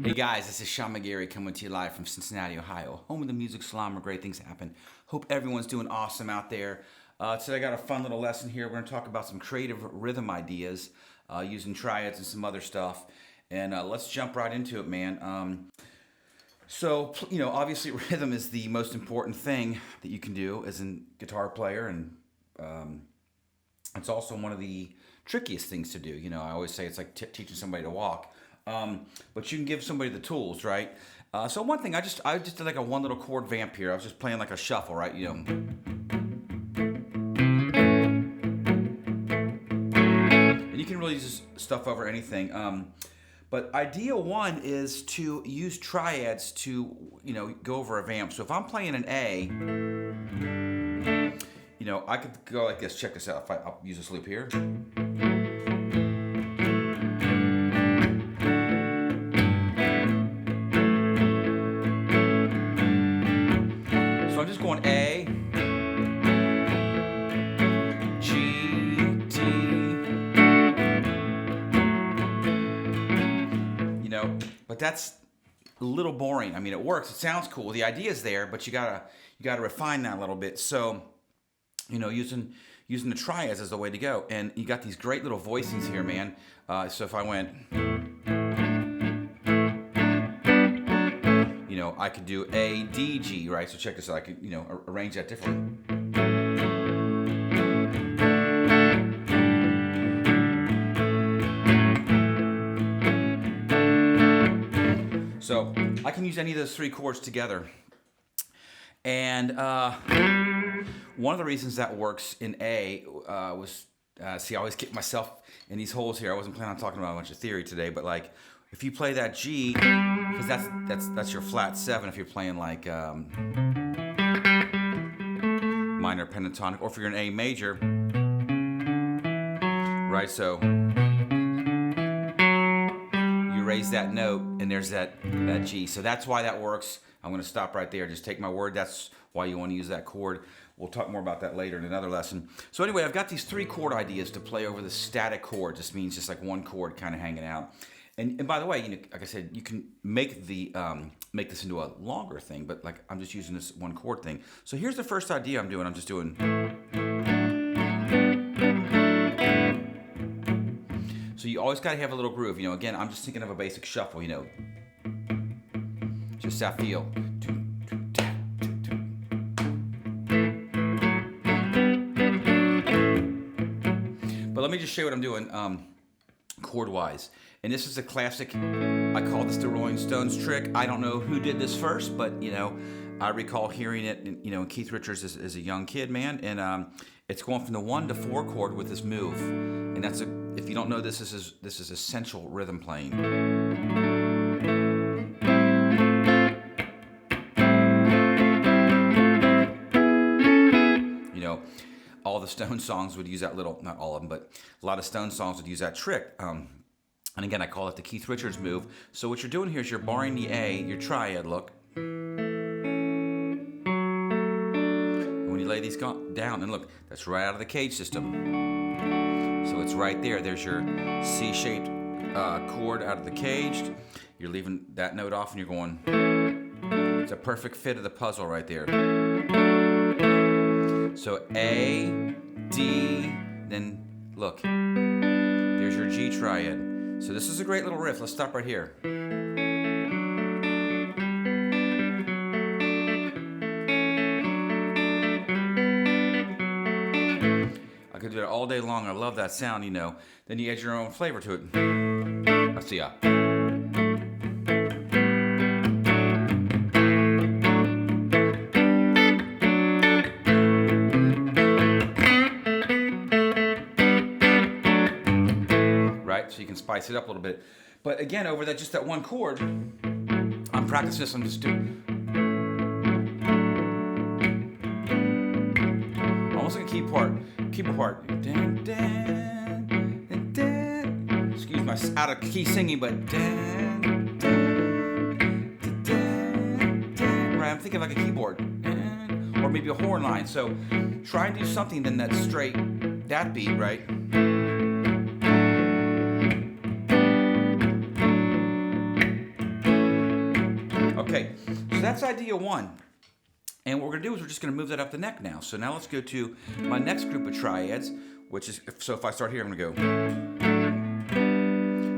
Hey guys, this is Sean McGarry coming to you live from Cincinnati, Ohio, home of the music salon where great things happen. Hope everyone's doing awesome out there. Today I got a fun little lesson here. We're going to talk about some creative rhythm ideas using triads and some other stuff. And let's jump right into it, man. So, obviously rhythm is the most important thing that you can do as a guitar player, and it's also one of the trickiest things to do. I always say it's like teaching somebody to walk. But you can give somebody the tools, right? So one thing, I just did like a one little chord vamp here. I was just playing like a shuffle, right? And you can really use stuff over anything. But idea one is to use triads to, go over a vamp. So if I'm playing an A, I could go like this. Check this out. I'll use this loop here. I'm just going A, G, D, but that's a little boring. I mean, it works, it sounds cool, the idea is there, but you gotta refine that a little bit. So, using the triads is the way to go. And you got these great little voicings here, man. So if I went, I could do A, D, G, right? So check this out. I could, arrange that differently. So I can use any of those three chords together. And one of the reasons that works in A was, I always get myself in these holes here. I wasn't planning on talking about a bunch of theory today, but like, if you play that G, because that's your flat 7 if you're playing like minor pentatonic, or if you're in A major, right? So you raise that note, and there's that G. So that's why that works. I'm going to stop right there. Just take my word. That's why you want to use that chord. We'll talk more about that later in another lesson. So anyway, I've got these 3 chord ideas to play over the static chord. Just means just like one chord kind of hanging out. And by the way, like I said, you can make this into a longer thing, but like I'm just using this one chord thing. So here's the first idea I'm doing. I'm just doing. So you always got to have a little groove. Again, I'm just thinking of a basic shuffle. Just that feel. But let me just show you what I'm doing chord-wise. And this is a classic, I call this the Rolling Stones trick. I don't know who did this first, but, I recall hearing it, in Keith Richards as a young kid, man. And it's going from the 1 to 4 chord with this move. And that's if you don't know this is essential rhythm playing. All the Stones songs would use that little, not all of them, but a lot of Stones songs would use that trick. And again, I call it the Keith Richards move. So what you're doing here is you're barring the A, your triad look. And when you lay these down, and look, that's right out of the cage system. So it's right there. There's your C-shaped chord out of the cage. You're leaving that note off and you're going. It's a perfect fit of the puzzle right there. So A, D, then look, there's your G triad. So this is a great little riff. Let's stop right here. I could do that all day long. I love that sound, you know. Then you add your own flavor to it. Let's see ya. So you can spice it up a little bit. But again, over that just that one chord, I'm practicing this. I'm just doing almost like a keyboard part. Dun, dun, dun, dun. Excuse my out of key singing, but dun, dun, dun, dun, dun. Right, I'm thinking like a keyboard, dun, or maybe a horn line. So try and do something then that's straight, that beat, right? Okay, so that's idea one. And what we're gonna do is we're just gonna move that up the neck now. So now let's go to my next group of triads, which is, so if I start here, I'm gonna go.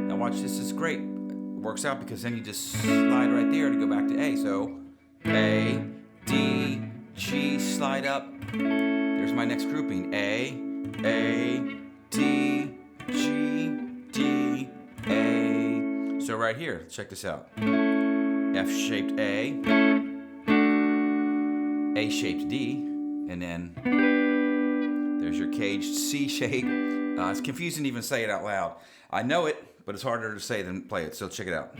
Now watch, this is great. It works out because then you just slide right there to go back to A. So A, D, G, slide up. There's my next grouping. A, D, G, D, A. So right here, check this out. F-shaped A-shaped D, and then there's your caged C shape. It's confusing to even say it out loud. I know it, but it's harder to say than play it, so check it out.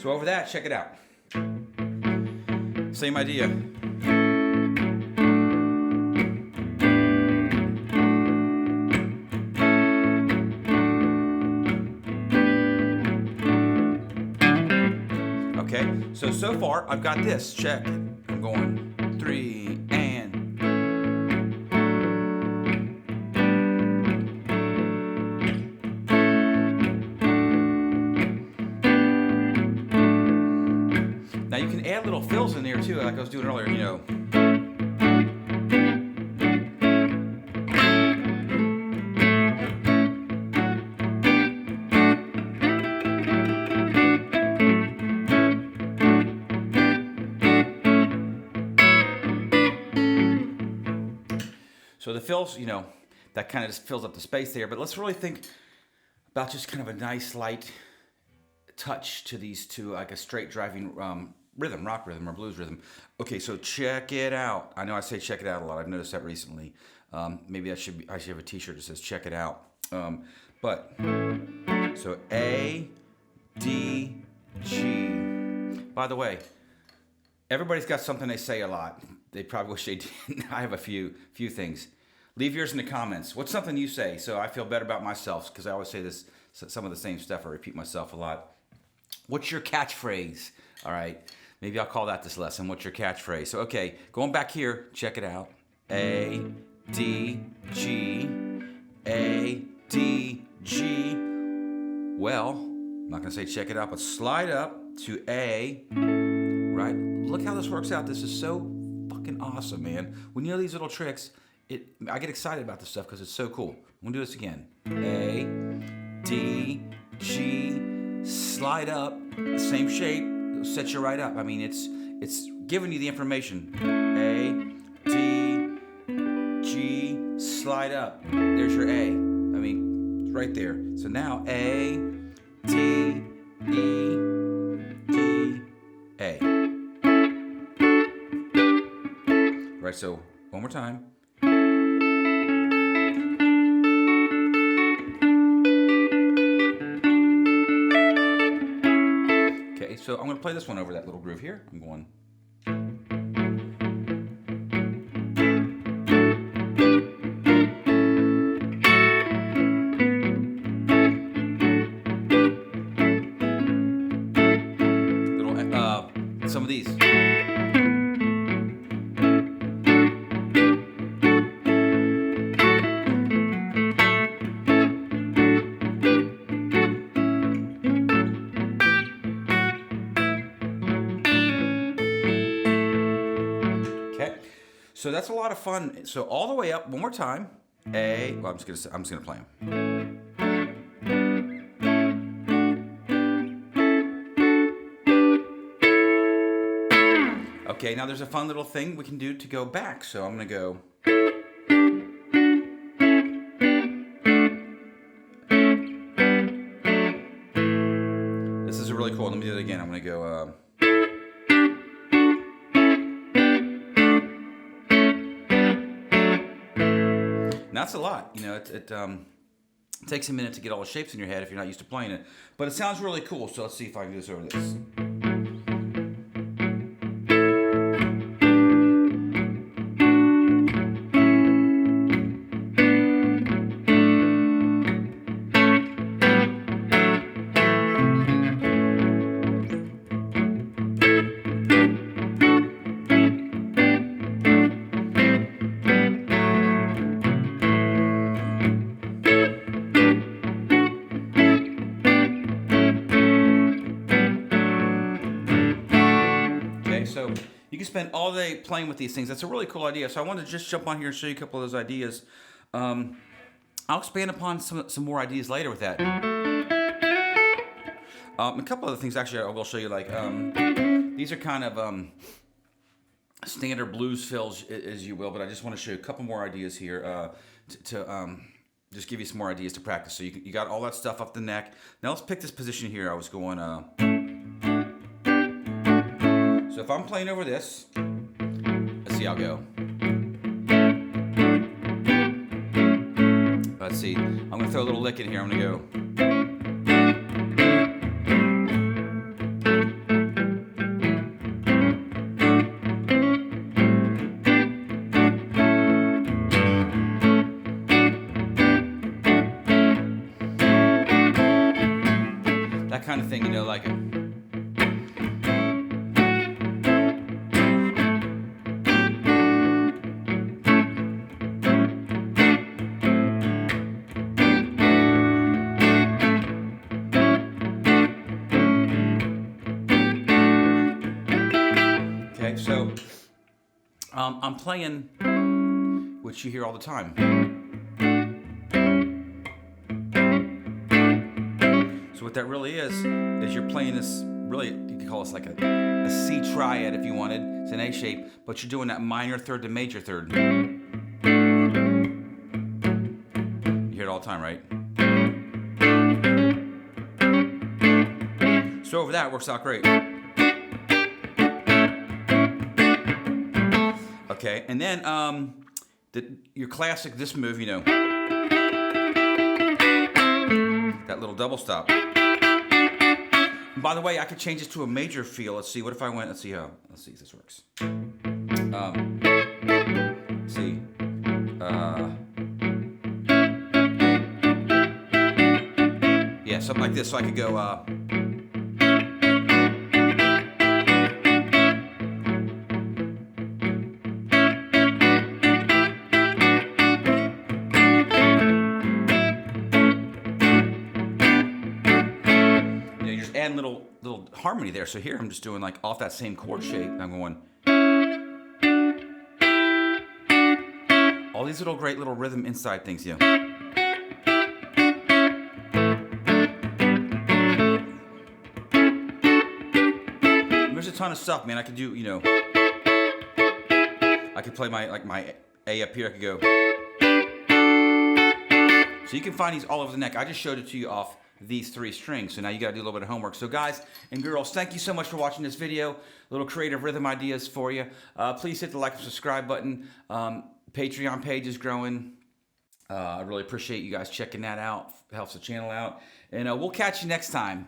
So over that, check it out. Same idea. Okay, so far I've got this. Check. I'm going 3 and. Now you can add little fills in there too, like I was doing earlier, you know. So the fills, you know, that kind of just fills up the space there, but let's really think about just kind of a nice light touch to these two, like a straight driving rhythm, rock rhythm or blues rhythm. Okay, so check it out. I know I say check it out a lot. I've noticed that recently. Maybe I should have a t-shirt that says check it out. But so A, D, G. By the way, everybody's got something they say a lot. They probably wish they didn't. I have a few things. Leave yours in the comments. What's something you say so I feel better about myself? Because I always say this, some of the same stuff. I repeat myself a lot. What's your catchphrase? All right. Maybe I'll call that this lesson. What's your catchphrase? So, okay, going back here, check it out. A, D, G, A, D, G. Well, I'm not going to say check it out, but slide up to A, right? Look how this works out. This is so fucking awesome, man. When you know these little tricks, I get excited about this stuff because it's so cool. I'm going to do this again. A, D, G, slide up, same shape, it'll set you right up. I mean, it's giving you the information. A, D, G, slide up. There's your A. I mean, it's right there. So now A, D, E, D, A. Right, so one more time. Okay, so I'm going to play this one over that little groove here. I'm going. Some of these. So that's a lot of fun. So all the way up, one more time. A. Well, I'm just gonna play them. Okay, now there's a fun little thing we can do to go back. So I'm gonna go. This is a really cool. Let me do it again. I'm gonna go. And that's a lot. You know, it takes a minute to get all the shapes in your head if you're not used to playing it. But it sounds really cool. So let's see if I can do this over this. So you can spend all day playing with these things. That's a really cool idea. So I wanted to just jump on here and show you a couple of those ideas. I'll expand upon some more ideas later with that. A couple other things actually I will show you. Like these are kind of standard blues fills, as you will. But I just want to show you a couple more ideas here to just give you some more ideas to practice. So you got all that stuff up the neck. Now let's pick this position here. I was going. So if I'm playing over this, let's see, I'll go. Let's see, I'm gonna throw a little lick in here. I'm gonna go. That kind of thing, you know, like. So I'm playing, which you hear all the time. So what that really is you're playing this, really, you could call this like a C triad if you wanted. It's an A shape, but you're doing that minor third to major third. You hear it all the time, right? So over that, it works out great. Okay, and then your classic, this move, you know, that little double stop. And by the way, I could change this to a major feel. Let's see, what if I went, let's see if this works. Let's see. Yeah, something like this, so I could go, add little harmony there. So here I'm just doing like off that same chord shape. I'm going all these little great little rhythm inside things, yeah. There's a ton of stuff, man. I could do, you know, I could play my A up here. I could go. So you can find these all over the neck. I just showed it to you off these three strings. So now you got to do a little bit of homework. So guys and girls, thank you so much for watching this video. Little creative rhythm ideas for you. Please hit the like and subscribe button. Patreon page is growing. I really appreciate you guys checking that out. Helps the channel out. And we'll catch you next time.